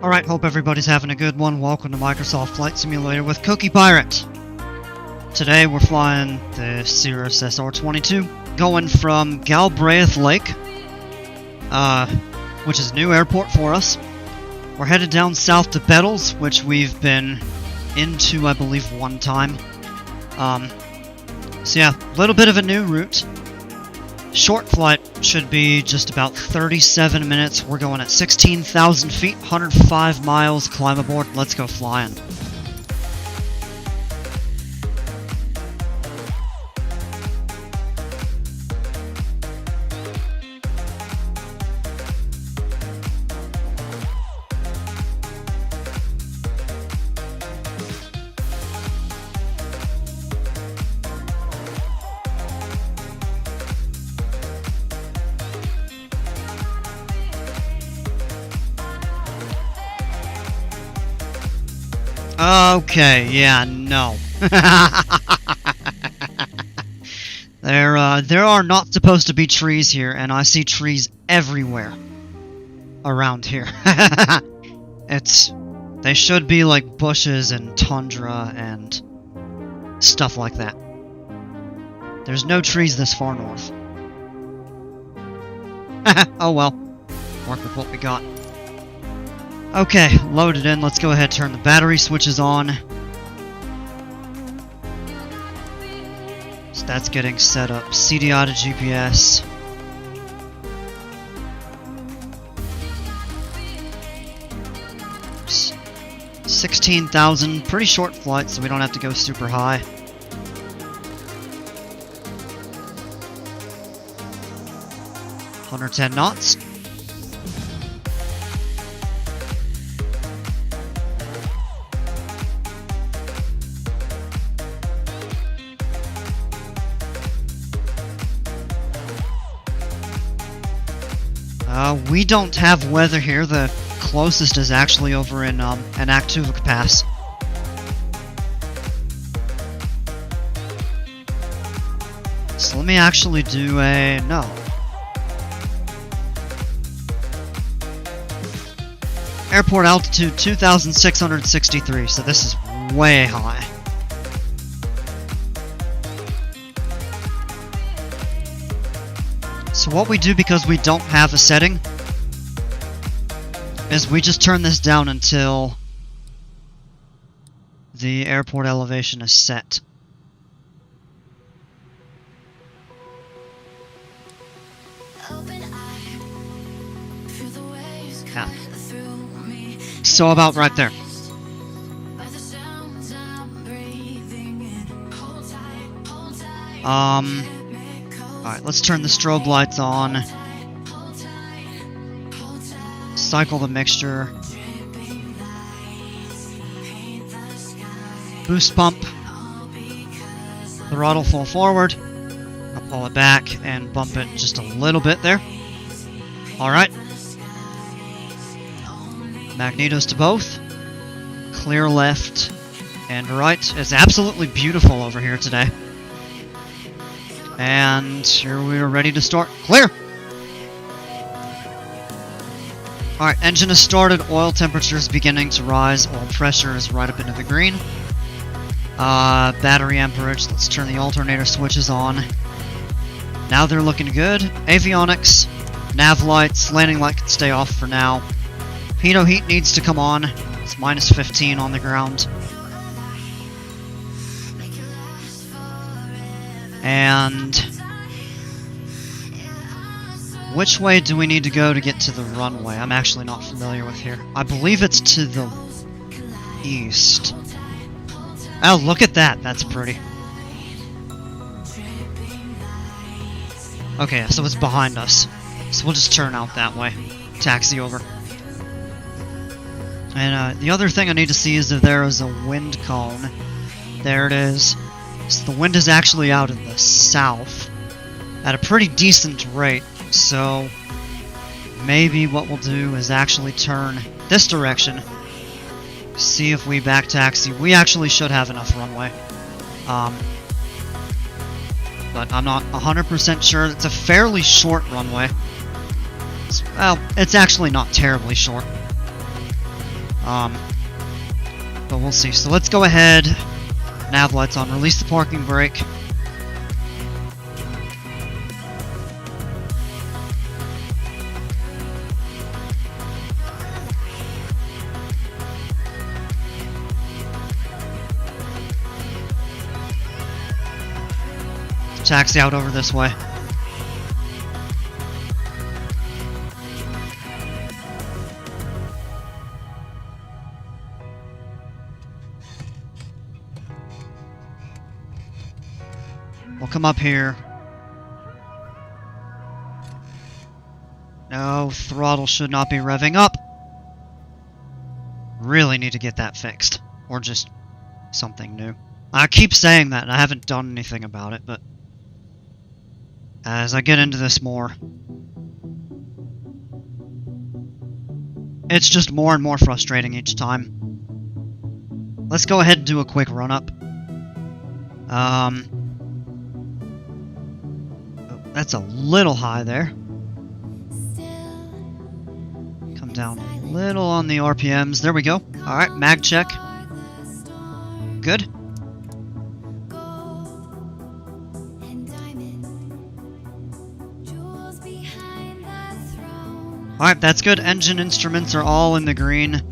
Alright, hope everybody's having a good one. Welcome to Microsoft Flight Simulator with Cookie Pirate. Today we're flying the Cirrus SR22, going from Galbraith Lake, which is a new airport for us. We're headed down south to Bettles, which we've been into, I believe, one time. So yeah, a little bit of a new route. Short flight should be just about 37 minutes. We're going at 16,000 feet, 105 miles. Climb aboard. Let's go flying. Okay, yeah, no. There are not supposed to be trees here, and I see trees everywhere around here. They should be like bushes and tundra and stuff like that. There's no trees this far north. Oh well, work with what we got. Okay, loaded in. Let's go ahead and turn the battery switches on. So that's getting set up. CDI to GPS. Oops. 16,000. Pretty short flight, so we don't have to go super high. $110 knots. We don't have weather here. The closest is actually over in Anaktuva Pass. So let me actually do a... no. Airport altitude 2,663, so this is way high. So what we do, because we don't have a setting, is we just turn this down until the airport elevation is set. Yeah. So about right there. Alright, let's turn the strobe lights on. Cycle the mixture. Boost pump. Throttle full forward. I'll pull it back and bump it just a little bit there. Alright. Magnetos to both. Clear left and right. It's absolutely beautiful over here today. And here we are ready to start. Clear! Alright, engine has started. Oil temperature is beginning to rise. Oil pressure is right up into the green. Battery amperage. Let's turn the alternator switches on. Now they're looking good. Avionics. Nav lights. Landing light can stay off for now. Pitot heat needs to come on. It's minus 15 on the ground. And which way do we need to go to get to the runway? I'm actually not familiar with here. I believe it's to the east. Oh, look at that. That's pretty. Okay, so it's behind us. So we'll just turn out that way. Taxi over. And the other thing I need to see is if there is a wind cone. There it is. So the wind is actually out in the south at a pretty decent rate, so maybe what we'll do is actually turn this direction, see if we back taxi. We actually should have enough runway, but I'm not 100% sure. It's a fairly short runway. Well, it's actually not terribly short. But we'll see. So let's go ahead. Nav lights on. Release the parking brake. Taxi out over this way. We'll come up here. No, throttle should not be revving up. Really need to get that fixed. Or just something new. I keep saying that and I haven't done anything about it, but as I get into this more, it's just more and more frustrating each time. Let's go ahead and do a quick run-up. Oh, that's a little high there. Come down a little on the RPMs. There we go. Alright, mag check. Good. Alright, that's good. Engine instruments are all in the green.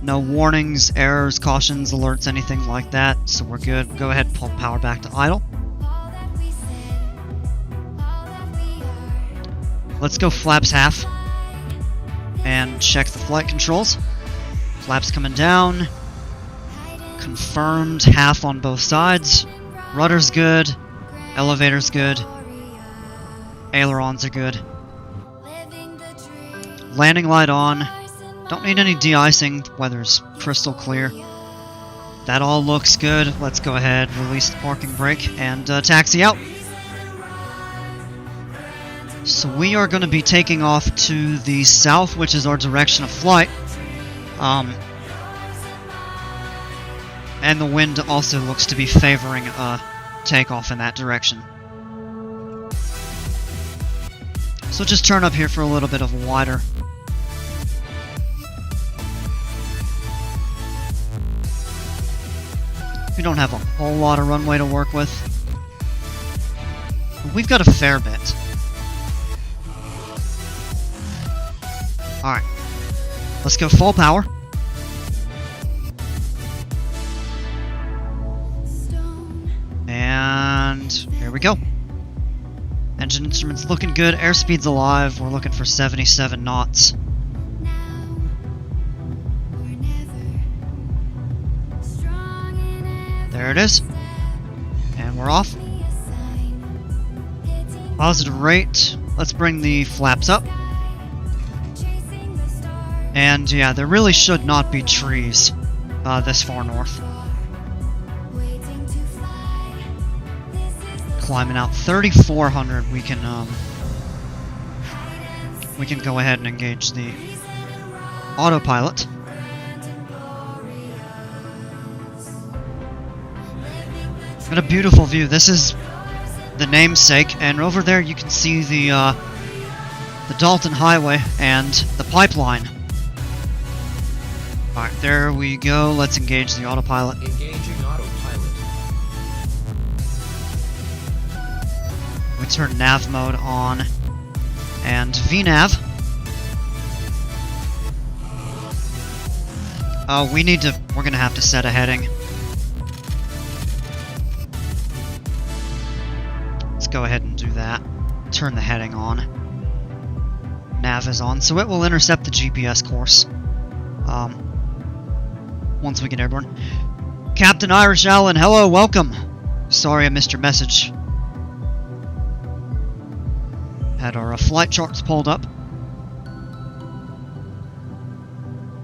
No warnings, errors, cautions, alerts, anything like that. So we're good. Go ahead and pull power back to idle. Let's go flaps half. And check the flight controls. Flaps coming down. Confirmed half on both sides. Rudder's good. Elevator's good. Ailerons are good. Landing light on. Don't need any de-icing. Weather's crystal clear. That all looks good. Let's go ahead, release the parking brake, and taxi out. So we are going to be taking off to the south, which is our direction of flight. And the wind also looks to be favoring takeoff in that direction. So just turn up here for a little bit of a wider. We don't have a whole lot of runway to work with. We've got a fair bit. Alright. Let's go full power. And here we go. Engine instruments looking good. Airspeed's alive. We're looking for 77 knots. There it is. And we're off. Positive rate. Let's bring the flaps up. And yeah, there really should not be trees this far north. Climbing out 3,400, we can go ahead and engage the autopilot. Got a beautiful view. This is the namesake, and over there you can see the Dalton Highway and the pipeline. Alright, there we go. Let's engage the autopilot. Engaging autopilot. We turn nav mode on and VNav. We're gonna have to set a heading. Let's go ahead and do that. Turn the heading on. Nav is on, so it will intercept the GPS course. Once we get airborne. Captain Irish Allen, hello, welcome. Sorry I missed your message. Had our flight charts pulled up.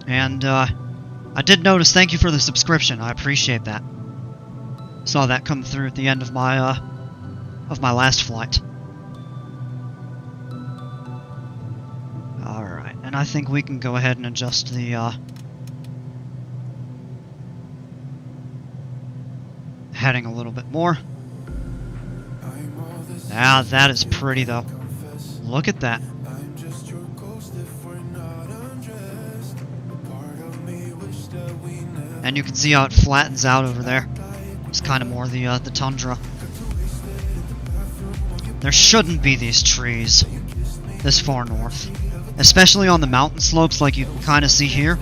And I did notice, thank you for the subscription. I appreciate that. Saw that come through at the end of my last flight. Alright, and I think we can go ahead and adjust the heading a little bit more. Ah, that is pretty though. Look at that. And you can see how it flattens out over there. It's kind of more the tundra. There shouldn't be these trees this far north. Especially on the mountain slopes like you can kind of see here.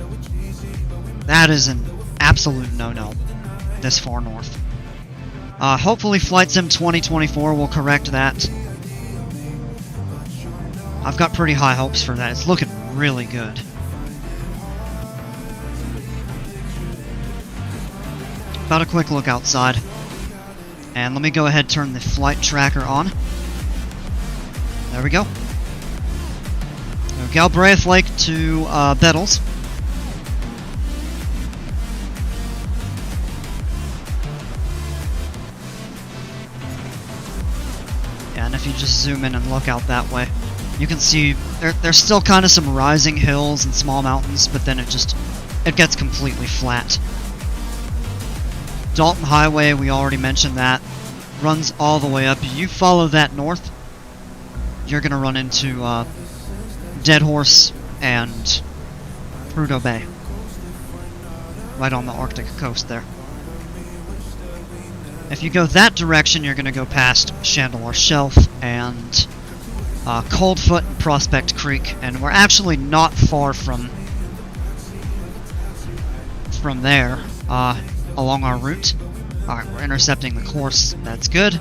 That is an absolute no-no this far north. Hopefully Flight Sim 2024 will correct that. I've got pretty high hopes for that. It's looking really good. About a quick look outside. And let me go ahead and turn the flight tracker on. There we go. Galbraith Lake to Bettles. Yeah, and if you just zoom in and look out that way, you can see there's still kind of some rising hills and small mountains, but then it gets completely flat. Dalton Highway, we already mentioned that, runs all the way up. You follow that north, you're going to run into Dead Horse and Prudhoe Bay, right on the Arctic coast there. If you go that direction, you're going to go past Chandeleur Shelf and Coldfoot and Prospect Creek, and we're actually not far from there along our route. Alright, we're intercepting the course. That's good.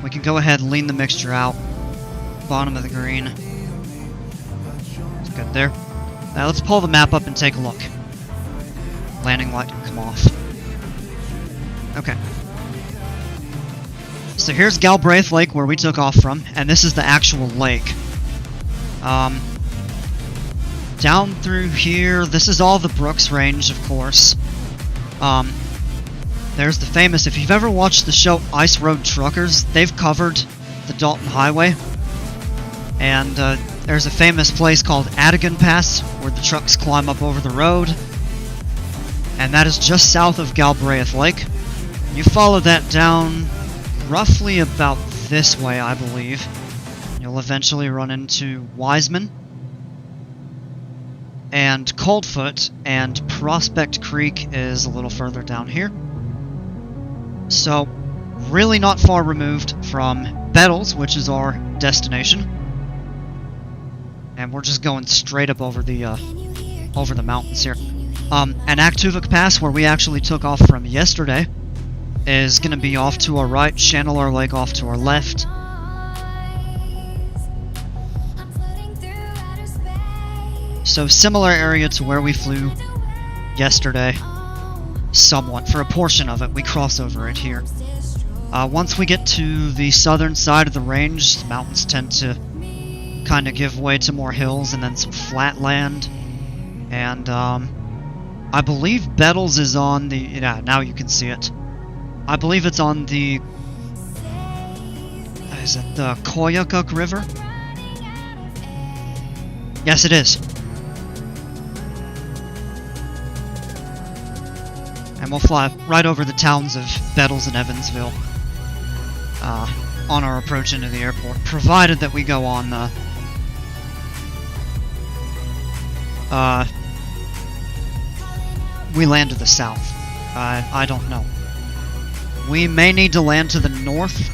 We can go ahead and lean the mixture out. Bottom of the green. It's good there. Now let's pull the map up and take a look. Landing light can come off. Okay. So here's Galbraith Lake, where we took off from, and this is the actual lake. Down through here, this is all the Brooks Range, of course. There's the famous, if you've ever watched the show Ice Road Truckers, they've covered the Dalton Highway. And there's a famous place called Adigan Pass, where the trucks climb up over the road. And that is just south of Galbraith Lake. You follow that down roughly about this way, I believe. You'll eventually run into Wiseman and Coldfoot, and Prospect Creek is a little further down here. So, really not far removed from Bettles, which is our destination. And we're just going straight up over the mountains here. And Aktuvik Pass, where we actually took off from yesterday, is going to be off to our right, Chandeleur Lake off to our left. So similar area to where we flew yesterday, somewhat. For a portion of it, we cross over it here. Once we get to the southern side of the range, the mountains tend to kind of give way to more hills and then some flat land. And I believe Bettles is on the... yeah, now you can see it. I believe it's on the... is it the Koyukuk River? Yes, it is. And we'll fly right over the towns of Bettles and Evansville on our approach into the airport, provided that we go on we land to the south. I don't know. We may need to land to the north.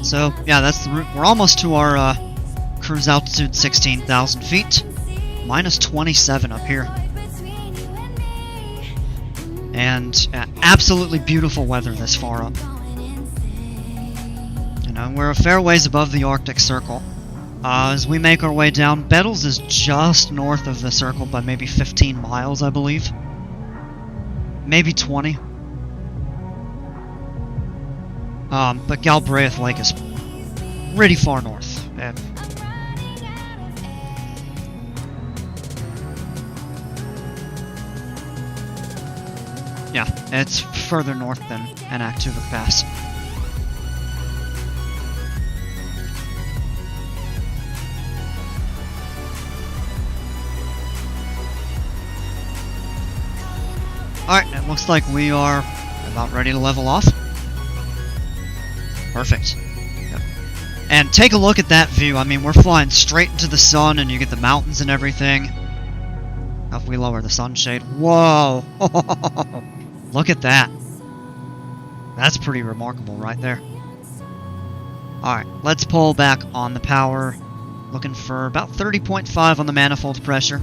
So, yeah, that's the route. We're almost to our cruise altitude, 16,000 feet. Minus 27 up here. And absolutely beautiful weather this far up. You know, we're a fair ways above the Arctic Circle. As we make our way down, Bettles is just north of the circle by maybe 15 miles, I believe. Maybe 20. But Galbraith Lake is pretty far north. Yeah, it's further north than Aktuvik Pass. Alright, it looks like we are about ready to level off. Perfect. Yep. And take a look at that view. I mean, we're flying straight into the sun, and you get the mountains and everything. Now if we lower the sunshade. Whoa! Look at that. That's pretty remarkable right there. Alright, let's pull back on the power. Looking for about 30.5 on the manifold pressure.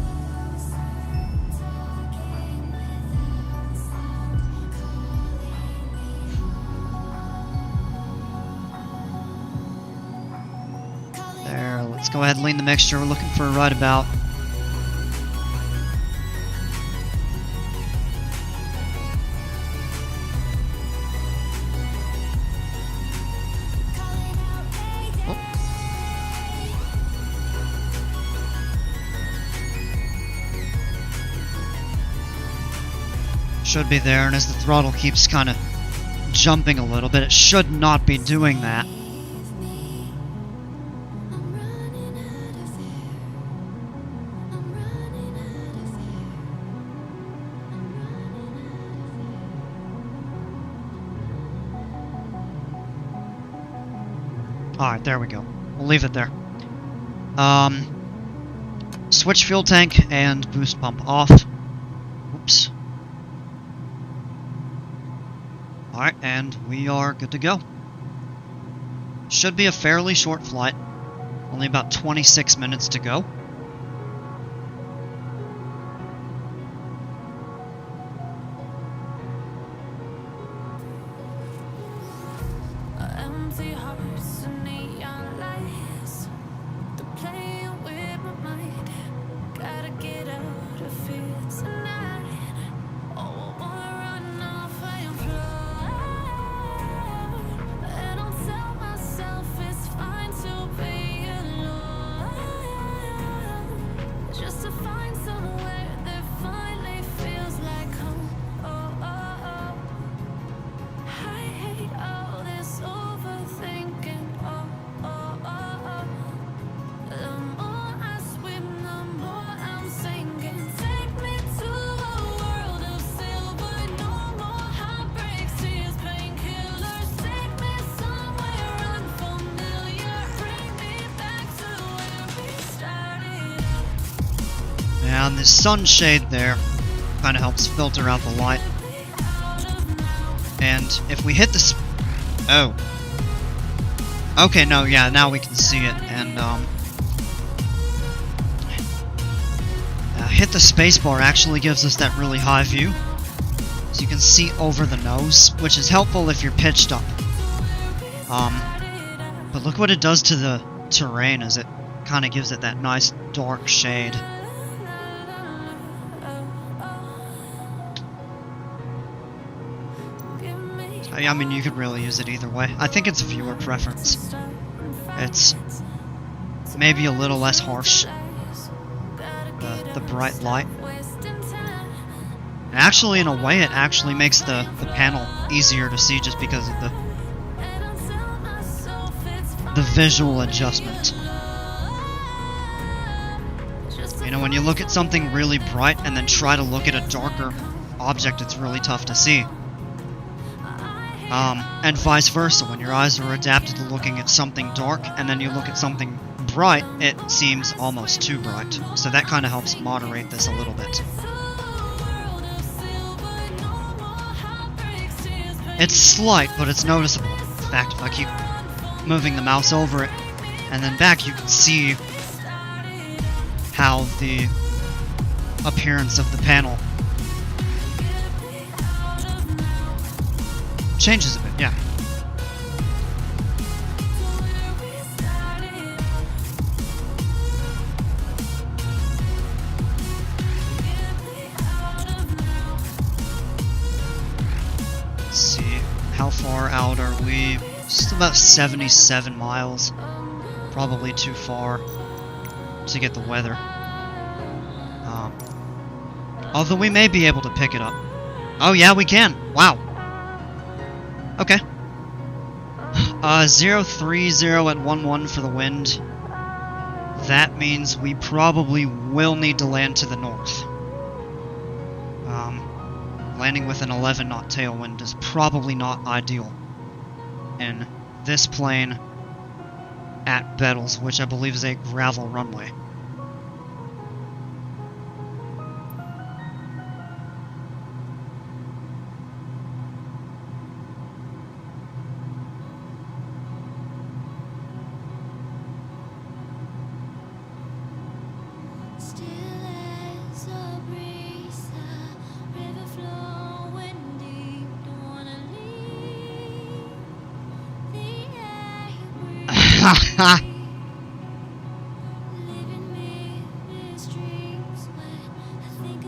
There, let's go ahead and lean the mixture. We're looking for right about. Should be there, and as the throttle keeps kind of jumping a little bit, it should not be doing that. Alright, there we go. We'll leave it there. Switch fuel tank and boost pump off. Oops. Alright, and we are good to go. Should be a fairly short flight. Only about 26 minutes to go. And the sunshade there kind of helps filter out the light. And if we hit the oh. Okay, no, yeah, now we can see it. And hit the spacebar actually gives us that really high view. So you can see over the nose, which is helpful if you're pitched up. But look what it does to the terrain as it kind of gives it that nice dark shade. I mean, you could really use it either way. I think it's viewer preference. It's maybe a little less harsh, the bright light. Actually, in a way, it actually makes the panel easier to see just because of the visual adjustment. You know, when you look at something really bright and then try to look at a darker object, it's really tough to see. And vice versa, when your eyes are adapted to looking at something dark and then you look at something bright, it seems almost too bright. So that kind of helps moderate this a little bit. It's slight, but it's noticeable. In fact, if I keep moving the mouse over it and then back, you can see how the appearance of the panel changes a bit, yeah. Let's see, how far out are we? Just about 77 miles. Probably too far to get the weather. Although we may be able to pick it up. Oh yeah, we can! Wow! Okay. 030 at 11 for the wind. That means we probably will need to land to the north. landing with an 11 knot tailwind is probably not ideal in this plane at Bettles, which I believe is a gravel runway.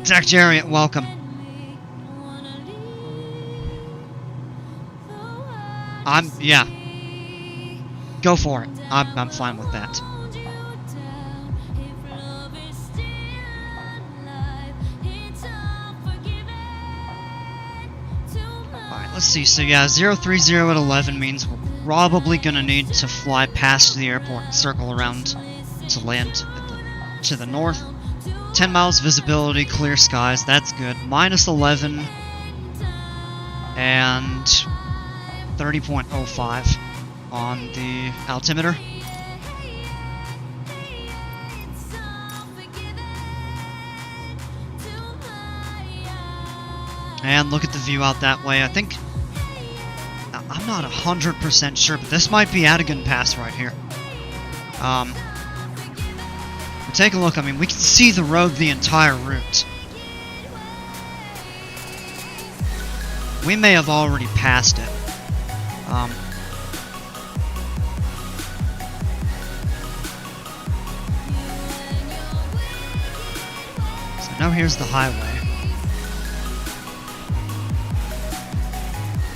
Zach Jarriott, welcome. Yeah. Go for it. I'm fine with that. Alright, let's see. So yeah, 030 at 11 means we're probably gonna need to fly past the airport and circle around to land to the north. 10 miles visibility, clear skies, that's good. Minus 11 and 30.05 on the altimeter. And look at the view out that way. I think, I'm not 100% sure, but this might be Adigan Pass right here. Take a look, I mean, we can see the road the entire route. We may have already passed it. So now here's the highway.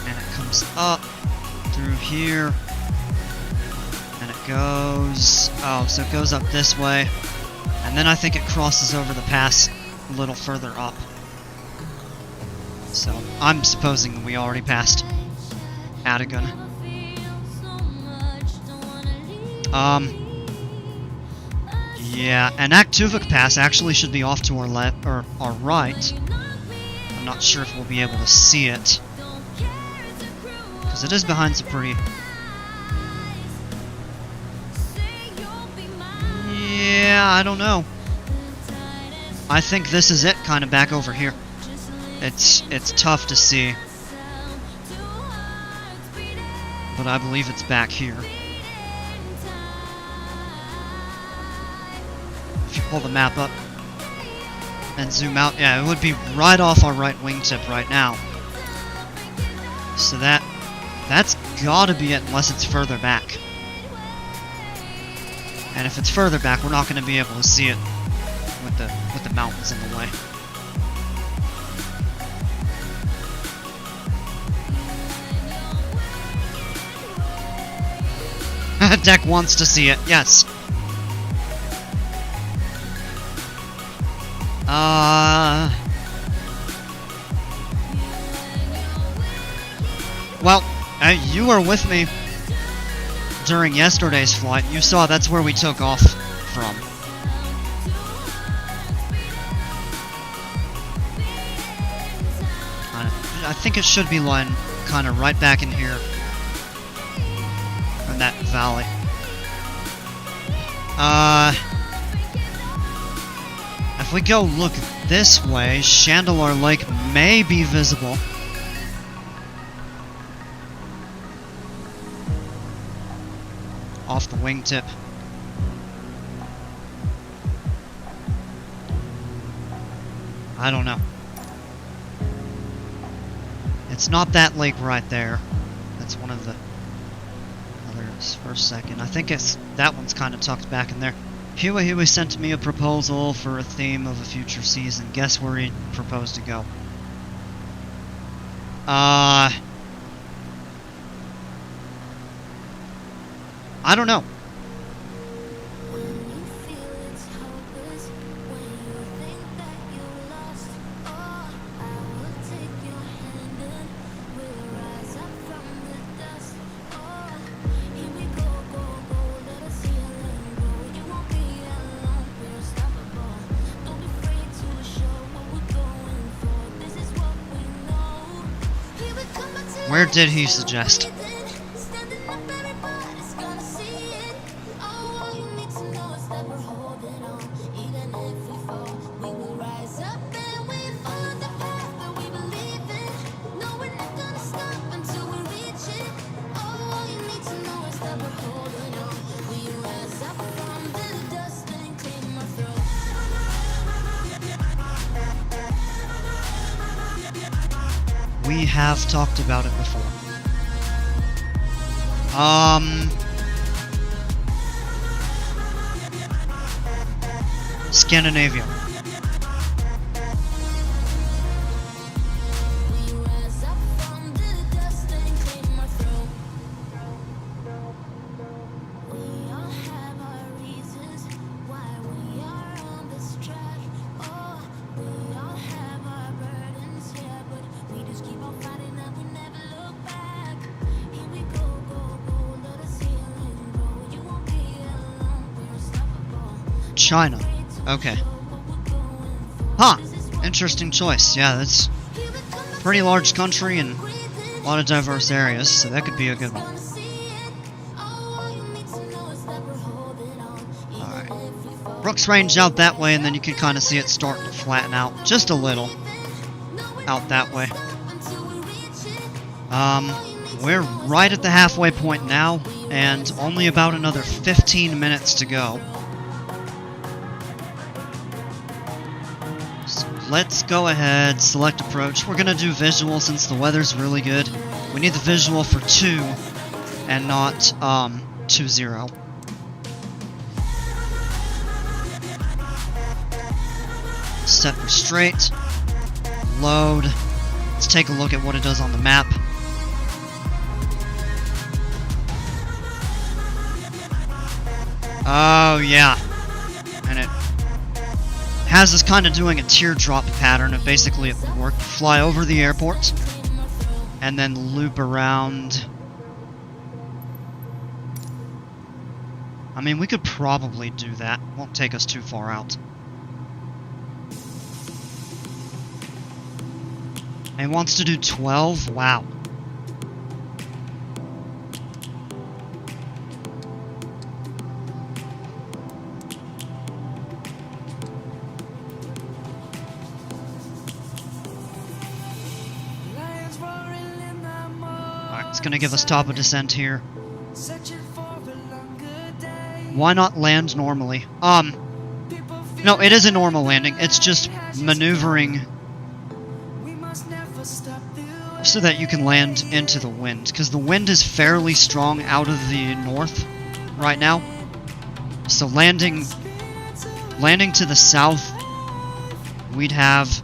And it comes up through here. And it goes... oh, so it goes up this way. And then I think it crosses over the pass a little further up. So, I'm supposing we already passed Adigan. Yeah, and Aktuvik Pass actually should be off to our left, or our right. I'm not sure if we'll be able to see it. Because it is behind some pretty... yeah, I don't know. I think this is it, kind of back over here. It's tough to see. But I believe it's back here. If you pull the map up and zoom out, yeah, it would be right off our right wingtip right now. So that's gotta be it, unless it's further back. And if it's further back, we're not going to be able to see it with the mountains in the way. Deck wants to see it, yes. Well, you were with me during yesterday's flight. You saw that's where we took off from. I think it should be lying kind of right back in here. In that valley. If we go look this way, Chandeleur Lake may be visible. Off the wingtip. I don't know. It's not that lake right there. That's one of the others for a second. I think it's that one's kind of tucked back in there. Huey sent me a proposal for a theme of a future season. Guess where he proposed to go? I don't know. Where did he suggest? We have talked about it before. Scandinavia. China. Okay. Huh. Interesting choice. Yeah, that's a pretty large country and a lot of diverse areas, so that could be a good one. Alright. Brooks Range out that way, and then you can kind of see it starting to flatten out just a little. Out that way. We're right at the halfway point now, and only about another 15 minutes to go. Let's go ahead, select approach. We're gonna do visual since the weather's really good. We need the visual for 2 and not 2-0. Set for straight. Load. Let's take a look at what it does on the map. Oh yeah. And it has us kind of doing a teardrop pattern of basically it would work, fly over the airport and then loop around. I mean, we could probably do that. Won't take us too far out. And wants to do 12? Wow. It's gonna give us top of descent here. Why not land normally? No, it is a normal landing. It's just maneuvering so that you can land into the wind, because the wind is fairly strong out of the north right now. So landing to the south, we'd have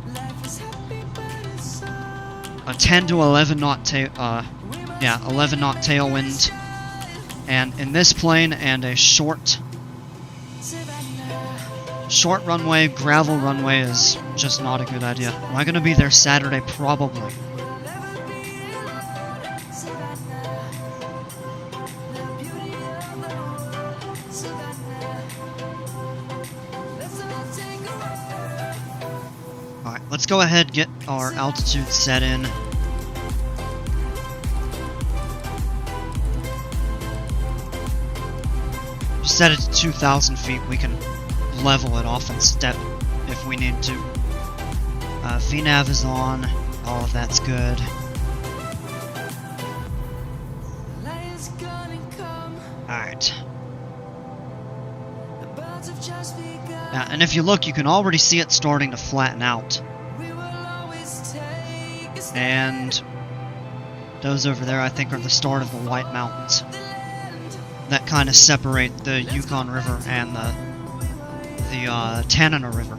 a 10 to 11 knot 11 knot tailwind, and in this plane, and a short runway, gravel runway is just not a good idea. Am I gonna be there Saturday? Probably. Alright, let's go ahead, get our altitude set in. Set it to 2,000 feet, we can level it off and step if we need to. VNAV is on, all of that's good. Alright. Yeah, and if you look, you can already see it starting to flatten out. And those over there, I think, are the start of the White Mountains that kind of separate the Yukon River and the Tanana River.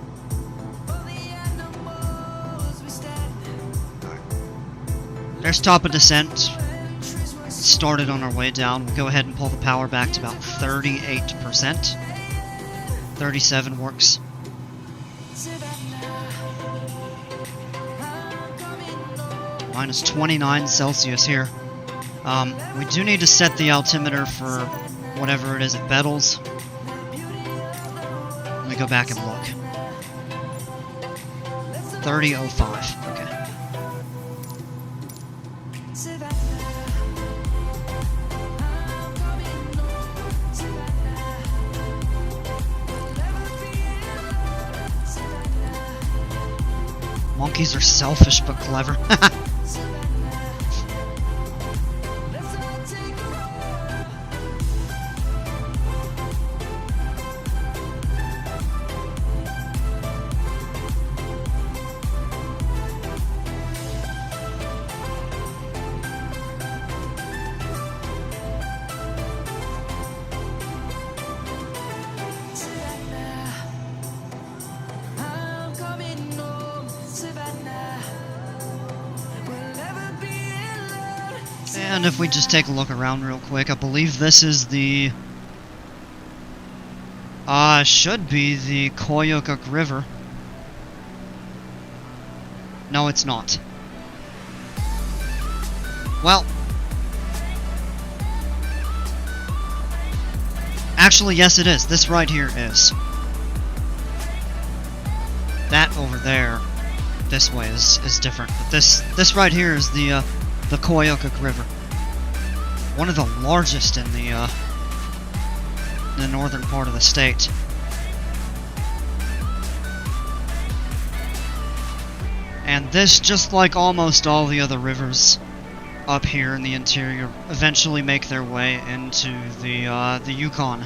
Right. There's top of descent. Started on our way down. We'll go ahead and pull the power back to about 38%. 37 works. Minus 29 Celsius here. We do need to set the altimeter for whatever it is at Bettles. Let me go back and look. 30.05. Okay. Monkeys are selfish but clever. And if we just take a look around real quick, I believe this is the... should be the Koyukuk River. No, it's not. Well... actually, yes it is. This right here is. That over there, this way, is different. But this right here is the Koyukuk River. One of the largest in the northern part of the state. And this, just like almost all the other rivers up here in the interior, eventually make their way into the Yukon.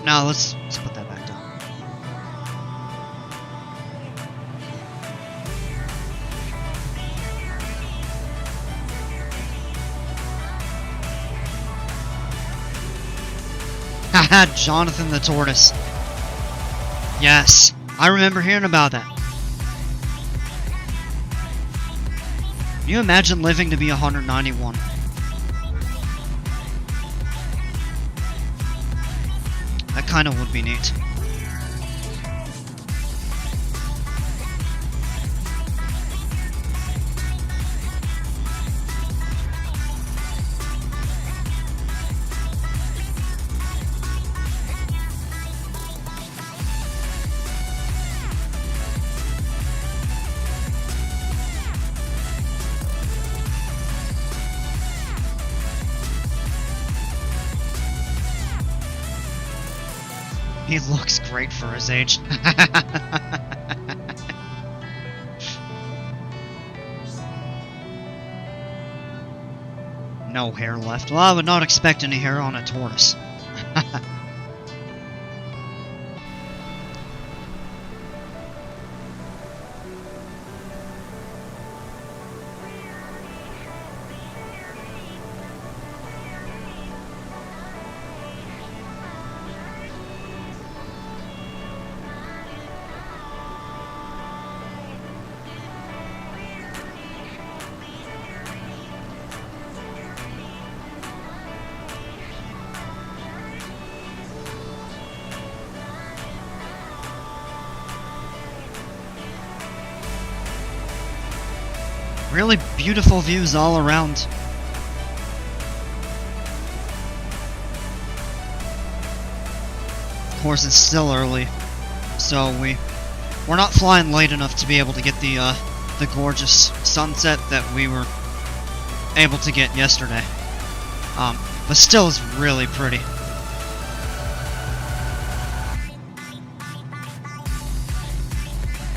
Now let's put that back down. Haha, Jonathan the Tortoise. Yes, I remember hearing about that. Can you imagine living to be 191? That kind of would be neat. He looks great for his age. No hair left. Well, I would not expect any hair on a tortoise. Really beautiful views all around. Of course, it's still early, so we're not flying late enough to be able to get the gorgeous sunset that we were able to get yesterday. But still, it's really pretty.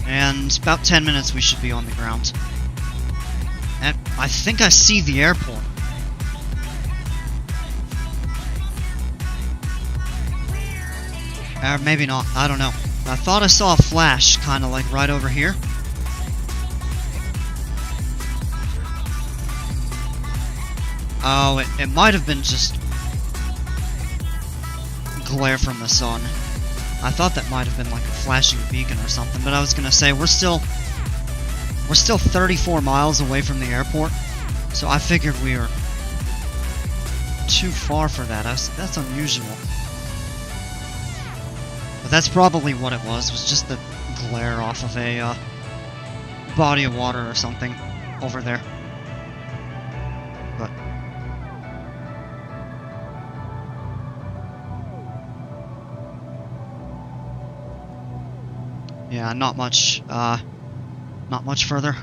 And about 10 minutes we should be on the ground. And I think I see the airport. Or maybe not, I don't know. I thought I saw a flash, kind of like right over here. Oh, it might have been just glare from the sun. I thought that might have been like a flashing beacon or something, but I was gonna say, we're still 34 miles away from the airport, so I figured we were too far for that. That's unusual. But that's probably what it was just the glare off of a body of water or something over there. But yeah, not much further.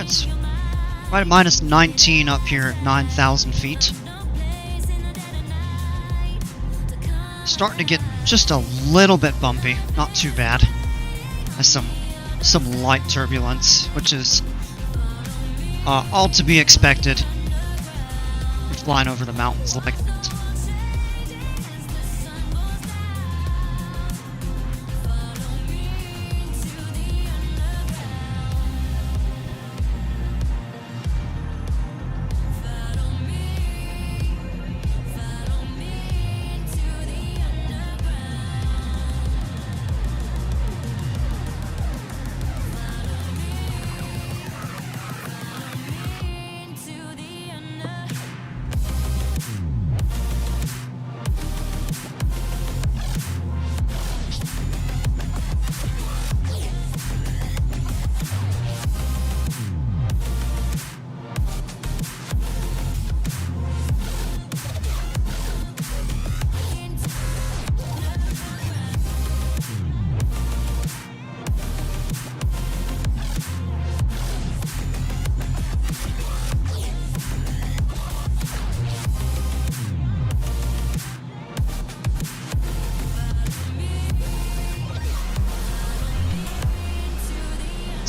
It's right at minus 19 up here at 9,000 feet. Starting to get just a little bit bumpy, not too bad. Has some light turbulence, which is all to be expected. We're flying over the mountains like that.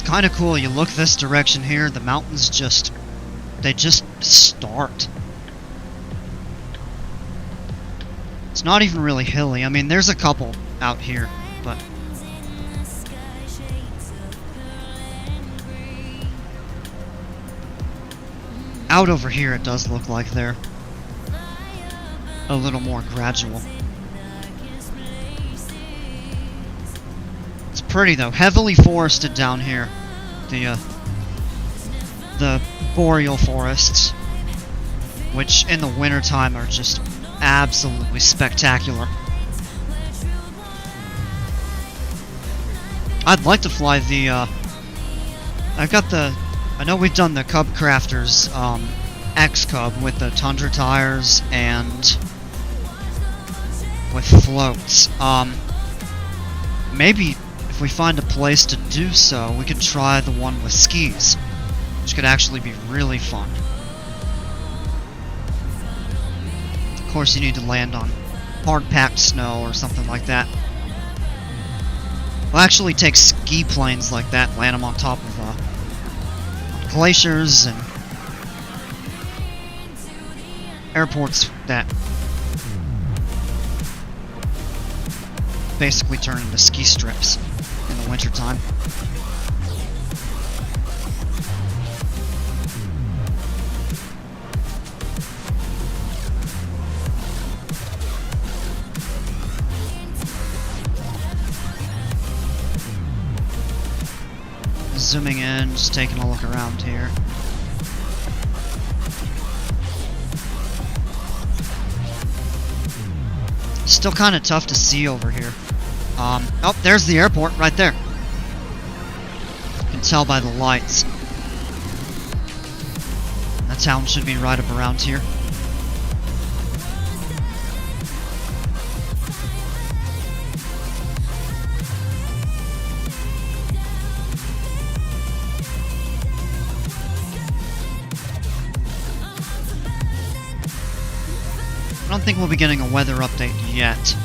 Kind of cool. You look this direction here, the mountains just start. It's not even really hilly. I mean, there's a couple out here, but out over here it does look like they're a little more gradual. It's pretty though, heavily forested down here. The boreal forests, which in the wintertime are just absolutely spectacular. I'd like to fly the, I know we've done the Cub Crafters, X-Cub with the Tundra tires and with floats. Maybe if we find a place to do so, we could try the one with skis, which could actually be really fun. Of course, you need to land on hard-packed snow or something like that. We'll actually take ski planes like that and land them on top of glaciers and airports that basically turn into ski strips in the wintertime. Zooming in, just taking a look around here. Still kind of tough to see over here. Oh, there's the airport right there. You can tell by the lights. That town should be right up around here. I don't think we'll be getting a weather update yet.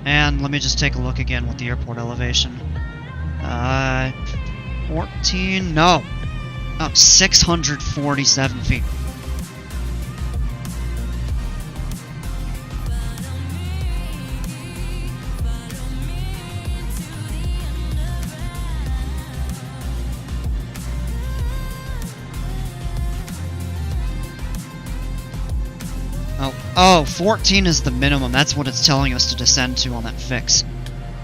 And let me just take a look again with the airport elevation. 14, no. Oh, 647 feet. Oh, 14 is the minimum. That's what it's telling us to descend to on that fix.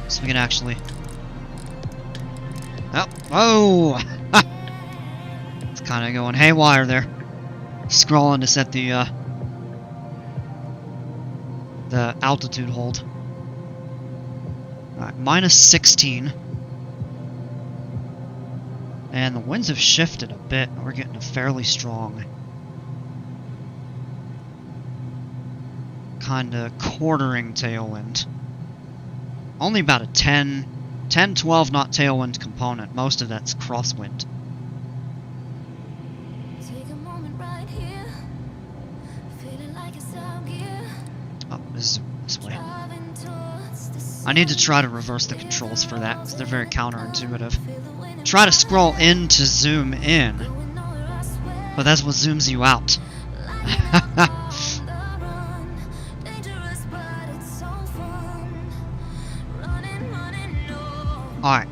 So we can actually Oh! Oh! It's kind of going haywire there. Scrolling to set the altitude hold. Alright, minus 16. And the winds have shifted a bit. We're getting a fairly strong, kind of quartering tailwind. Only about a 10, 12 knot tailwind component. Most of that's crosswind. Oh, this way. I need to try to reverse the controls for that, because they're very counterintuitive. Try to scroll in to zoom in, but that's what zooms you out. Alright.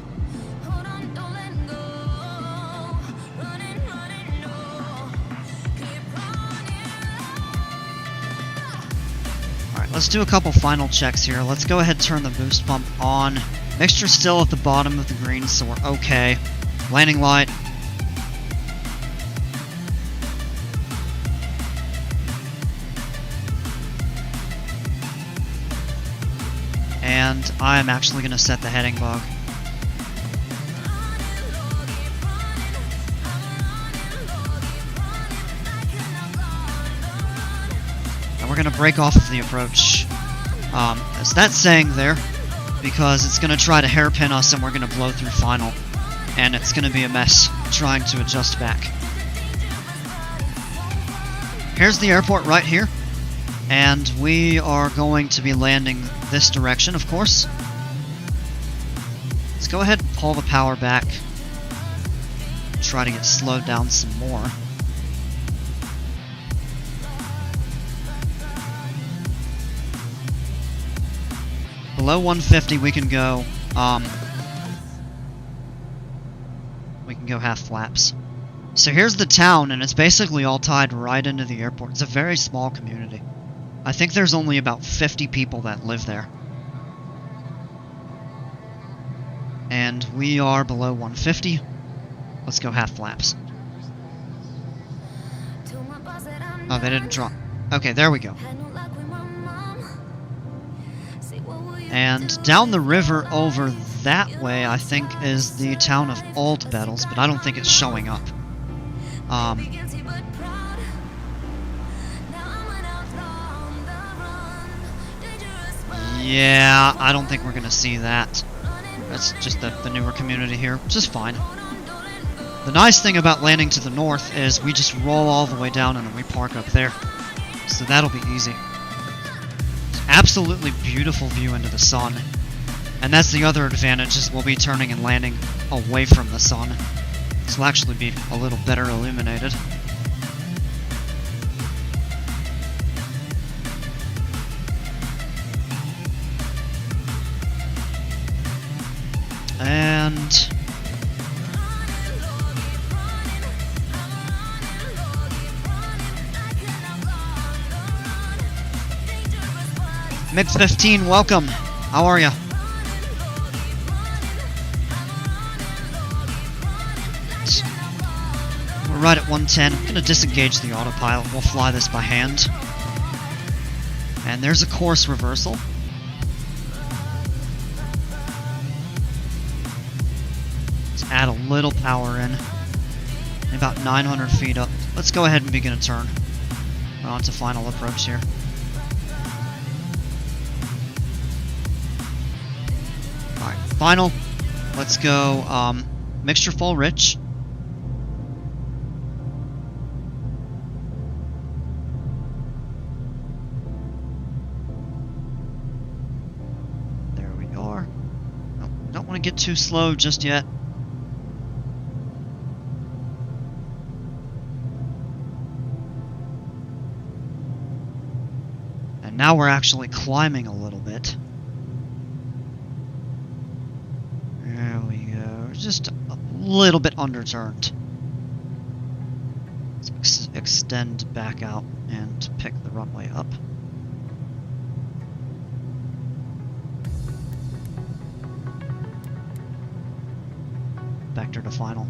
Alright, let's do a couple final checks here. Let's go ahead and turn the boost pump on. Mixture's still at the bottom of the green, so we're okay. Landing light. And I'm actually going to set the heading bug. And we're going to break off of the approach. As that's saying there, because it's going to try to hairpin us and we're going to blow through final. And it's going to be a mess trying to adjust back. Here's the airport right here. And we are going to be landing this direction, of course. Let's go ahead and pull the power back. Try to get slowed down some more. Below 150 we can go half flaps. So here's the town, and it's basically all tied right into the airport. It's a very small community. I think there's only about 50 people that live there. And we are below 150. Let's go half flaps. Oh, they didn't drop. Okay, there we go. And down the river over that way, I think, is the town of Old Bettles, but I don't think it's showing up. Yeah, I don't think we're going to see that. That's just the newer community here, which is fine. The nice thing about landing to the north is we just roll all the way down and then we park up there. So that'll be easy. Absolutely beautiful view into the sun. And that's the other advantage, is we'll be turning and landing away from the sun. This will actually be a little better illuminated. And Mid-15, welcome. How are ya? We're right at 110. I'm going to disengage the autopilot. We'll fly this by hand. And there's a course reversal. Let's add a little power in. About 900 feet up. Let's go ahead and begin a turn. We're on to final approach here. Alright, final. Let's go mixture full rich. There we are. Nope, don't want to get too slow just yet. And now we're actually climbing a little bit. There we go. Just a little bit underturned. Let's extend back out and pick the runway up. vector to final.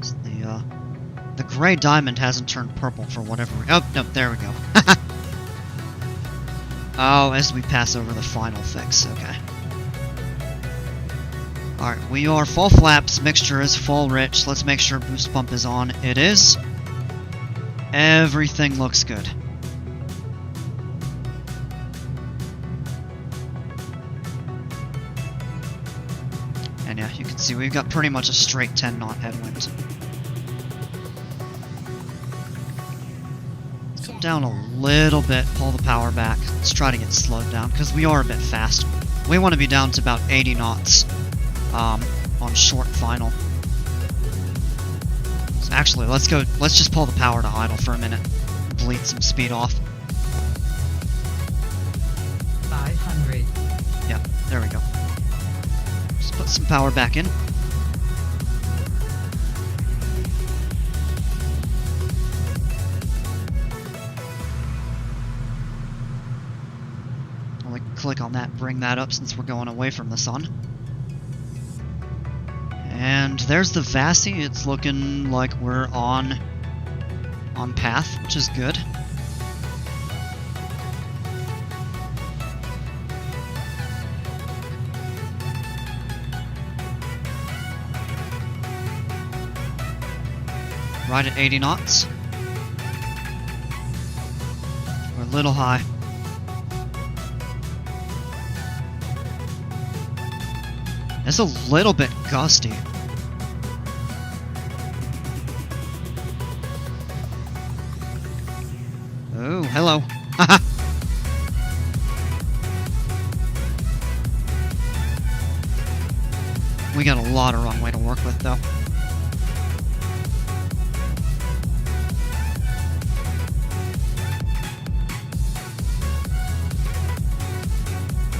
So the gray diamond hasn't turned purple for whatever reason. Oh, no, there we go. Oh, as we pass over the final fix, okay. Alright, we are full flaps, mixture is full rich. Let's make sure boost pump is on. It is. Everything looks good. And yeah, you can see we've got pretty much a straight 10 knot headwind. Let's come down a little bit, pull the power back. Let's try to get slowed down, because we are a bit fast. We want to be down to about 80 knots. On short final. So actually, let's just pull the power to idle for a minute. Bleed some speed off. 500. Yeah, there we go. Just put some power back in. I'll click on that, bring that up since we're going away from the sun. And there's the Vassie. It's looking like we're on path, which is good. Right at 80 knots. We're a little high. It's a little bit gusty. Oh, hello. We got a lot of runway to work with, though.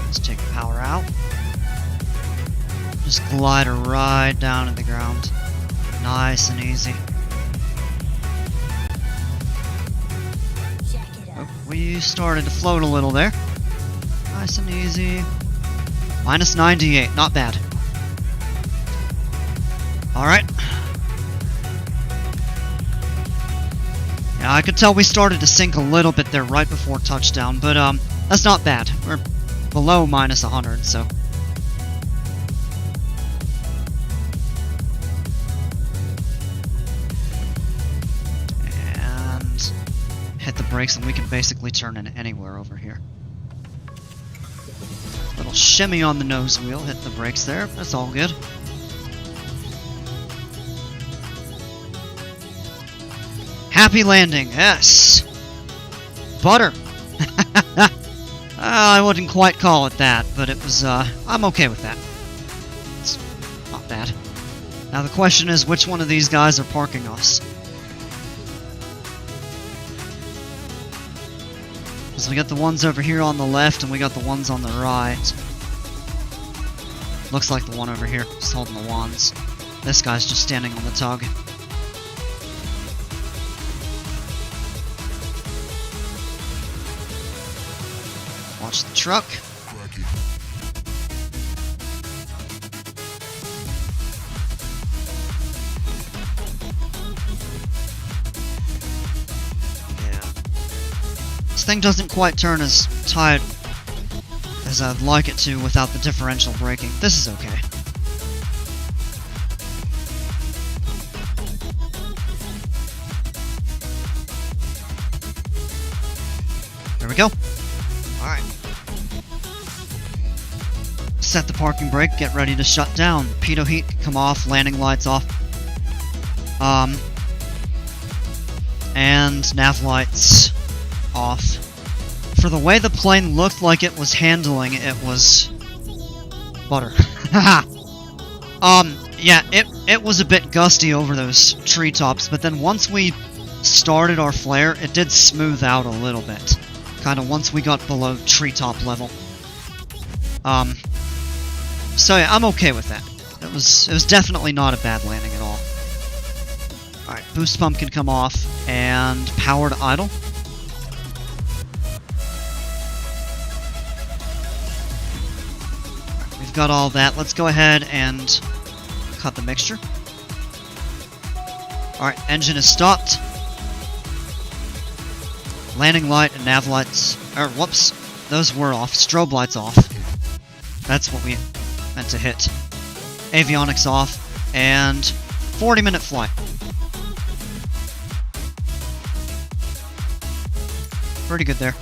Let's take the power out. Just glide her right down to the ground. Nice and easy. Oh, we started to float a little there. Nice and easy. Minus 98, not bad. Alright. Yeah, I could tell we started to sink a little bit there right before touchdown, but that's not bad. We're below minus 100, so... hit the brakes and we can basically turn in anywhere over here. Little shimmy on the nose wheel, hit the brakes there, that's all good. Happy landing, yes! Butter! I wouldn't quite call it that, but it was, I'm okay with that. It's not bad. Now the question is, which one of these guys are parking us? So we got the ones over here on the left, and we got the ones on the right. Looks like the one over here, just holding the wands. This guy's just standing on the tug. Watch the truck. Thing doesn't quite turn as tight as I'd like it to without the differential braking. This is okay. There we go. Alright. Set the parking brake, get ready to shut down. Pitot heat, come off, landing lights off. And nav lights off. For the way the plane looked like it was handling, it was butter. Yeah, it was a bit gusty over those treetops, but then once we started our flare, it did smooth out a little bit. Kind of once we got below treetop level. So yeah, I'm okay with that. It was definitely not a bad landing at all. Alright, boost pump can come off, and power to idle. we've got all that. Let's go ahead and cut the mixture. Alright, engine is stopped. Landing light and nav lights, whoops, those were off. Strobe lights off. That's what we meant to hit. Avionics off, and 40-minute flight. Pretty good there.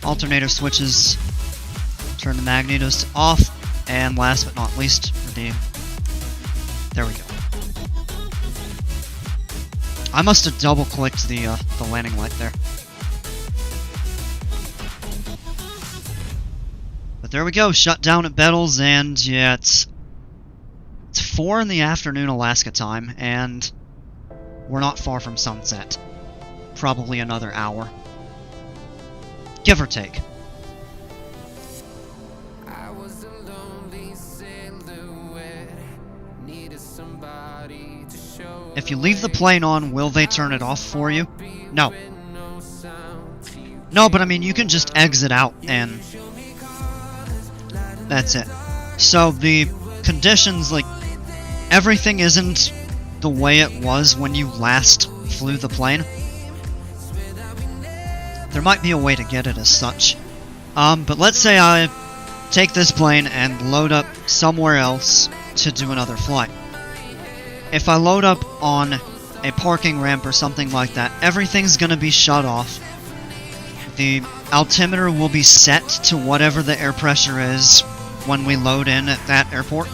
Alternator switches. Turn the magnetos to off, and last but not least, there we go. I must have double-clicked the landing light there. But there we go, shut down at Bettles, and yeah, it's 4 in the afternoon Alaska time, and we're not far from sunset. Probably another hour. Give or take. If you leave the plane on, will they turn it off for you? No. No, but I mean, you can just exit out and that's it. So the conditions, like, everything isn't the way it was when you last flew the plane. There might be a way to get it as such. But let's say I take this plane and load up somewhere else to do another flight. If I load up on a parking ramp or something like that, everything's gonna be shut off. The altimeter will be set to whatever the air pressure is when we load in at that airport.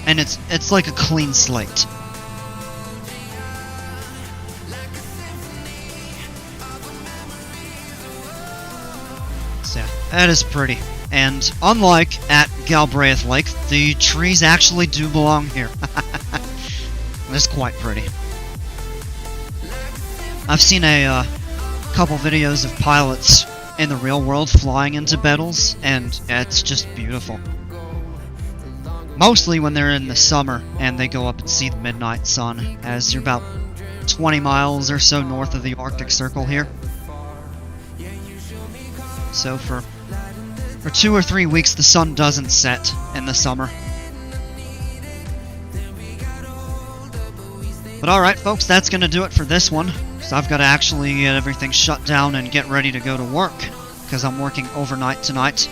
And it's like a clean slate. So, that is pretty. And unlike at Galbraith Lake, the trees actually do belong here. It's quite pretty. I've seen a couple videos of pilots in the real world flying into Bettles, and it's just beautiful. Mostly when they're in the summer and they go up and see the midnight sun, as you're about 20 miles or so north of the Arctic Circle here. So for 2 or 3 weeks the sun doesn't set in the summer. But alright folks, that's gonna do it for this one. So I've got to actually get everything shut down and get ready to go to work, because I'm working overnight tonight.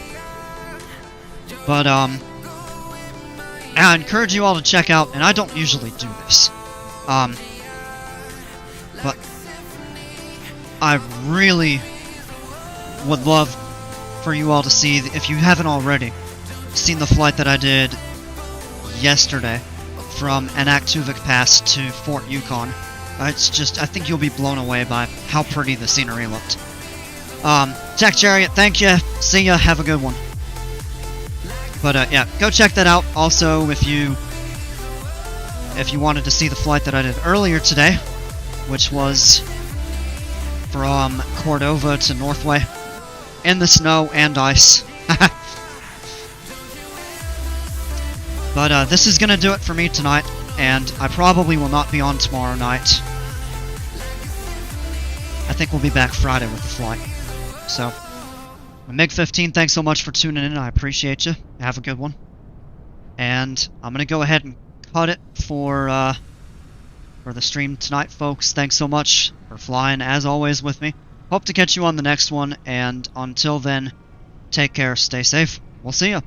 But I encourage you all to check out, and I don't usually do this, but I really would love for you all to see, if you haven't already, seen the flight that I did yesterday from Anaktuvik Pass to Fort Yukon. It's just, I think you'll be blown away by how pretty the scenery looked. Tech Chariot, thank you, see ya, have a good one. But yeah, go check that out. Also, if you wanted to see the flight that I did earlier today, which was from Cordova to Northway, in the snow and ice. But this is gonna do it for me tonight, and I probably will not be on tomorrow night. I think we'll be back Friday with the flight. So, MiG-15, thanks so much for tuning in. I appreciate you. Have a good one. And I'm gonna go ahead and cut it for the stream tonight, folks. Thanks so much for flying, as always, with me. Hope to catch you on the next one, and until then, take care, stay safe. We'll see ya.